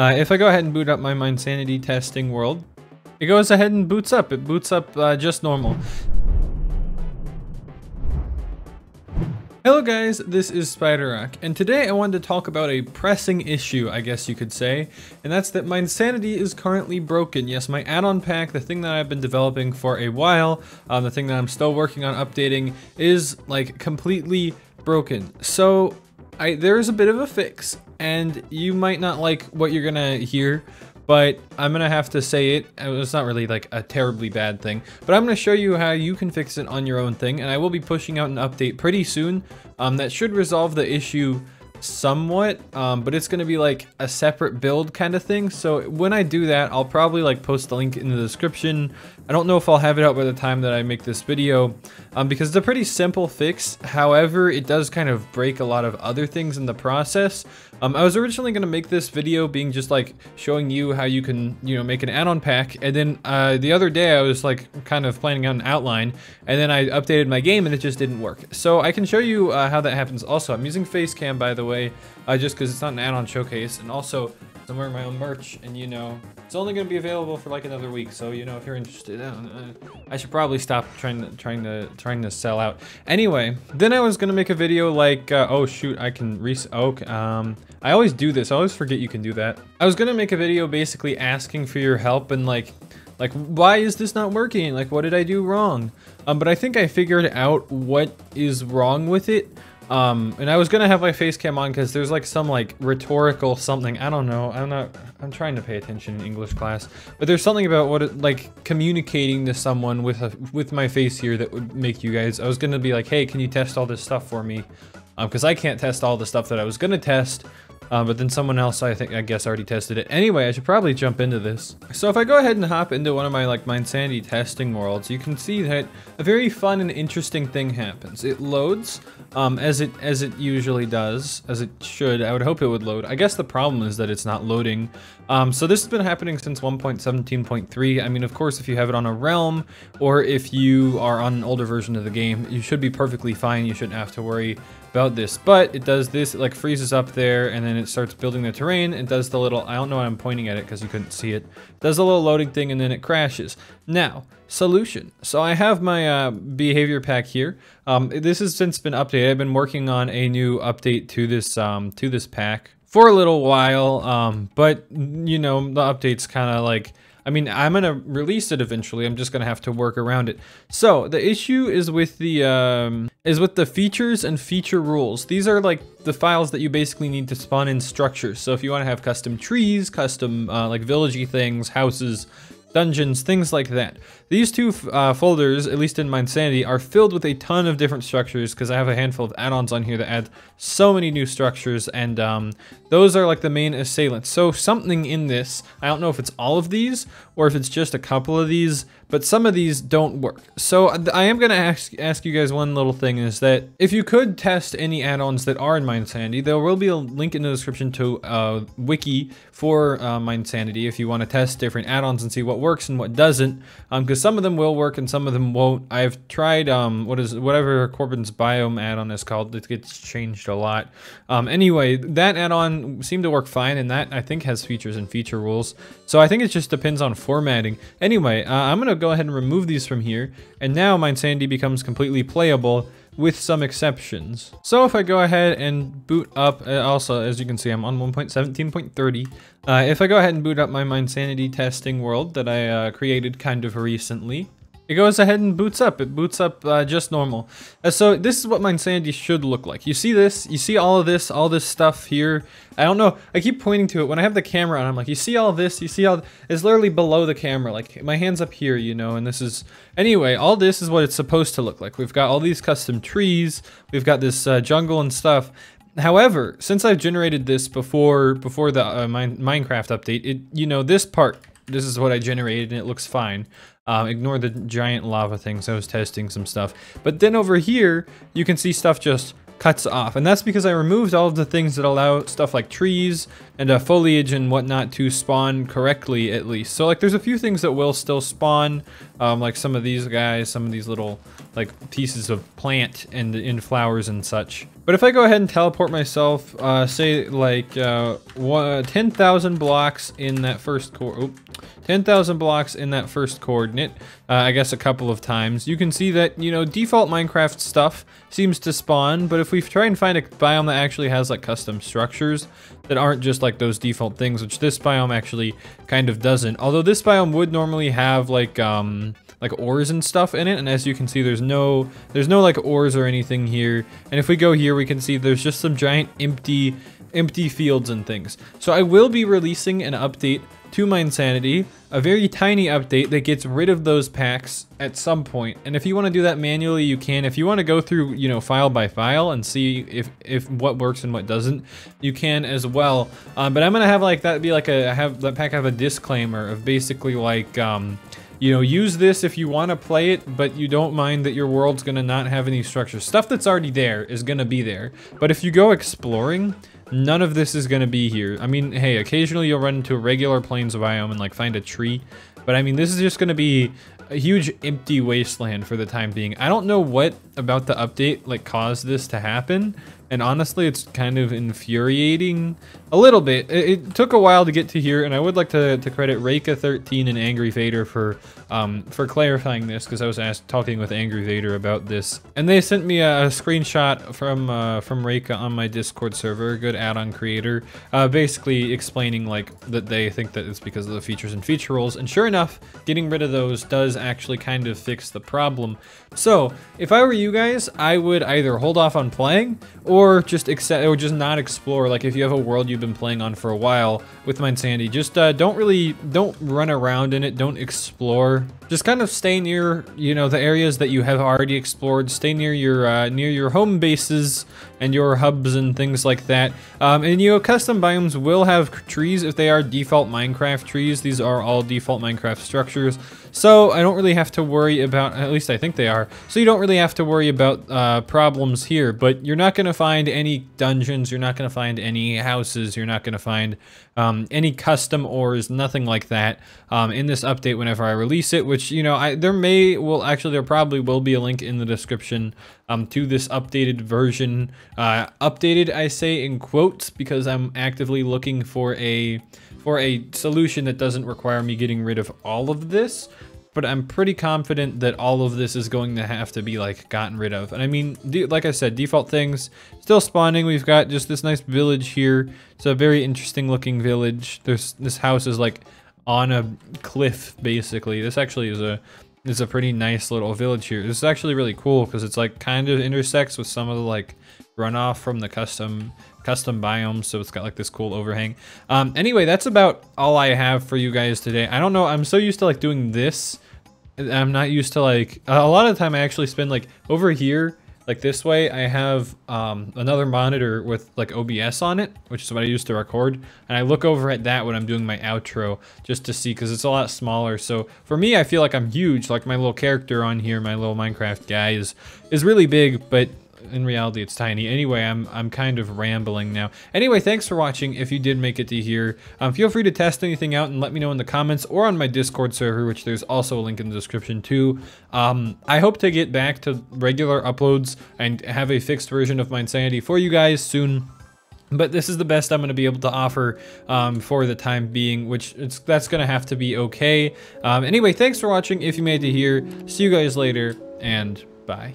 If I go ahead and boot up my Mindsanity testing world, it goes ahead and boots up. It boots up just normal. Hello guys, this is SpiderRock, and today I wanted to talk about a pressing issue, I guess you could say, and that's that Mindsanity is currently broken. Yes, my add-on pack, the thing that I've been developing for a while, the thing that I'm still working on updating, is like completely broken. So there's a bit of a fix, and you might not like what you're gonna hear, but I'm gonna have to say it. It's not really like a terribly bad thing, but I'm gonna show you how you can fix it on your own thing, and I will be pushing out an update pretty soon that should resolve the issue somewhat, but it's gonna be like a separate build kind of thing. So when I do that, I'll probably like post the link in the description. I don't know if I'll have it out by the time that I make this video, because it's a pretty simple fix. However, it does kind of break a lot of other things in the process. I was originally going to make this video being just like showing you how you can, make an add-on pack. And then the other day I was like kind of planning out an outline, and then I updated my game and it just didn't work. So I can show you how that happens. Also, I'm using Facecam, by the way, just because it's not an add-on showcase. And also, I'm wearing my own merch, and it's only going to be available for like another week. So if you're interested, I should probably stop trying to sell out. Anyway, then I was going to make a video like oh shoot, I can I always do this. I always forget you can do that. I was going to make a video basically asking for your help and like why is this not working? Like, what did I do wrong? But I think I figured out what is wrong with it. And I was gonna have my face cam on because there's like some like rhetorical something. I don't know. I'm trying to pay attention in English class, but there's something about what it, like communicating to someone with my face here that would make you guys. I was gonna be like, hey, can you test all this stuff for me? Because I can't test all the stuff that I was gonna test. But then someone else, I guess already tested it. Anyway, I should probably jump into this. So if I go ahead and hop into one of my like Mindsanity testing worlds, you can see that a very fun and interesting thing happens. It loads, as it usually does, as it should. I would hope it would load. I guess the problem is that it's not loading. So this has been happening since 1.17.3. I mean, of course, if you have it on a realm, or if you are on an older version of the game, you should be perfectly fine. You shouldn't have to worry about this, but it does this, it like freezes up there, and then it starts building the terrain. It does the little, I don't know why I'm pointing at it because you couldn't see it. It does a little loading thing, and then it crashes. Now, solution. So I have my behavior pack here. This has since been updated. I've been working on a new update to this pack for a little while, but the update's kind of like, I mean, I'm gonna release it eventually. I'm just gonna have to work around it. So the issue is with the features and feature rules. These are like the files that you basically need to spawn in structures. So if you want to have custom trees, custom like villagey things, houses, dungeons, things like that. These two folders, at least in Mindsanity, are filled with a ton of different structures because I have a handful of add-ons on here that add so many new structures, and those are like the main assailants. So something in this, I don't know if it's all of these or if it's just a couple of these, but some of these don't work. So I am going to ask you guys one little thing, is that if you could test any add-ons that are in Mindsanity, there will be a link in the description to a wiki for Mindsanity if you want to test different add-ons and see what works and what doesn't, because some of them will work and some of them won't. I've tried whatever Corbin's Biome add-on is called. It gets changed a lot. Anyway, that add-on seemed to work fine, and that I think has features and feature rules. So I think it just depends on formatting. Anyway, I'm gonna go ahead and remove these from here, and now Mindsanity becomes completely playable with some exceptions. So if I go ahead and boot up, also as you can see I'm on 1.17.30. If I go ahead and boot up my Mindsanity testing world that I created kind of recently, it goes ahead and boots up. It boots up just normal. So this is what Mindsanity should look like. You see this? You see all of this, all this stuff here? I don't know. I keep pointing to it. When I have the camera on, I'm like, you see all this? You see all... It's literally below the camera. Like, my hand's up here, and this is... Anyway, all this is what it's supposed to look like. We've got all these custom trees. We've got this jungle and stuff. However, since I've generated this before the Minecraft update, this part, this is what I generated, and it looks fine. Ignore the giant lava things. I was testing some stuff. But then over here, you can see stuff just cuts off. And that's because I removed all of the things that allow stuff like trees and foliage and whatnot to spawn correctly, at least. So like there's a few things that will still spawn, like some of these guys, some of these little like pieces of plant and in flowers and such. But if I go ahead and teleport myself, say like 10,000 blocks in that first 10,000 blocks in that first coordinate, I guess a couple of times, you can see that, you know, default Minecraft stuff seems to spawn, but if we try and find a biome that actually has like custom structures that aren't just like those default things, which this biome actually kind of doesn't. Although this biome would normally have like ores and stuff in it, and as you can see, there's no like ores or anything here. And if we go here, we can see there's just some giant empty fields and things. So I will be releasing an update to Minesanity, a very tiny update that gets rid of those packs at some point. And if you want to do that manually, you can. If you want to go through, you know, file by file and see if what works and what doesn't, you can as well. But I'm gonna have like that be like have that pack have a disclaimer of basically like you know, use this if you want to play it, but you don't mind that your world's gonna not have any structure. Stuff that's already there is gonna be there. But if you go exploring, none of this is gonna be here. I mean, hey, occasionally you'll run into a regular plains biome and like find a tree, but I mean, this is just gonna be a huge empty wasteland for the time being. I don't know what about the update like caused this to happen, and honestly, it's kind of infuriating a little bit. It took a while to get to here, and I would like to credit Reka13 and Angry Vader for clarifying this, because I was talking with Angry Vader about this, and they sent me a screenshot from Reka on my Discord server, a good add-on creator, basically explaining like that they think that it's because of the features and feature roles, and sure enough, getting rid of those does actually kind of fix the problem. So if I were you guys, I would either hold off on playing or just not explore. Like if you have a world you've been playing on for a while with Minesanity, just don't run around in it, don't explore. Just kind of stay near, you know, the areas that you have already explored. Stay near your home bases and your hubs and things like that. And you know, custom biomes will have trees if they are default Minecraft trees. These are all default Minecraft structures. So I don't really have to worry about, at least I think they are, so you don't really have to worry about problems here. But you're not going to find any dungeons, you're not going to find any houses, you're not going to find any custom ores, nothing like that in this update whenever I release it, which, you know, there probably will be a link in the description to this updated version. Updated, I say in quotes, because I'm actively looking for a solution that doesn't require me getting rid of all of this, but I'm pretty confident that all of this is going to have to be like gotten rid of. And I mean, like I said, default things still spawning. We've got just this nice village here. It's a very interesting looking village. This house is like on a cliff basically. This actually is a pretty nice little village here. This is actually really cool because it's like kind of intersects with some of the like runoff from the custom biomes, so it's got like this cool overhang. Anyway, that's about all I have for you guys today. I don't know, I'm so used to like doing this. I'm not used to like, a lot of the time I actually spend like over here, like this way, I have another monitor with like OBS on it, which is what I use to record. And I look over at that when I'm doing my outro just to see, because it's a lot smaller. So for me, I feel like I'm huge. Like my little character on here, my little Minecraft guy is really big, but in reality it's tiny. Anyway, I'm kind of rambling now. Anyway, thanks for watching. If you did make it to here, feel free to test anything out and let me know in the comments or on my Discord server, which there's also a link in the description too. I hope to get back to regular uploads and have a fixed version of Minesanity for you guys soon. But this is the best I'm going to be able to offer for the time being, which that's going to have to be okay. Anyway, thanks for watching. If you made it here, see you guys later, and bye.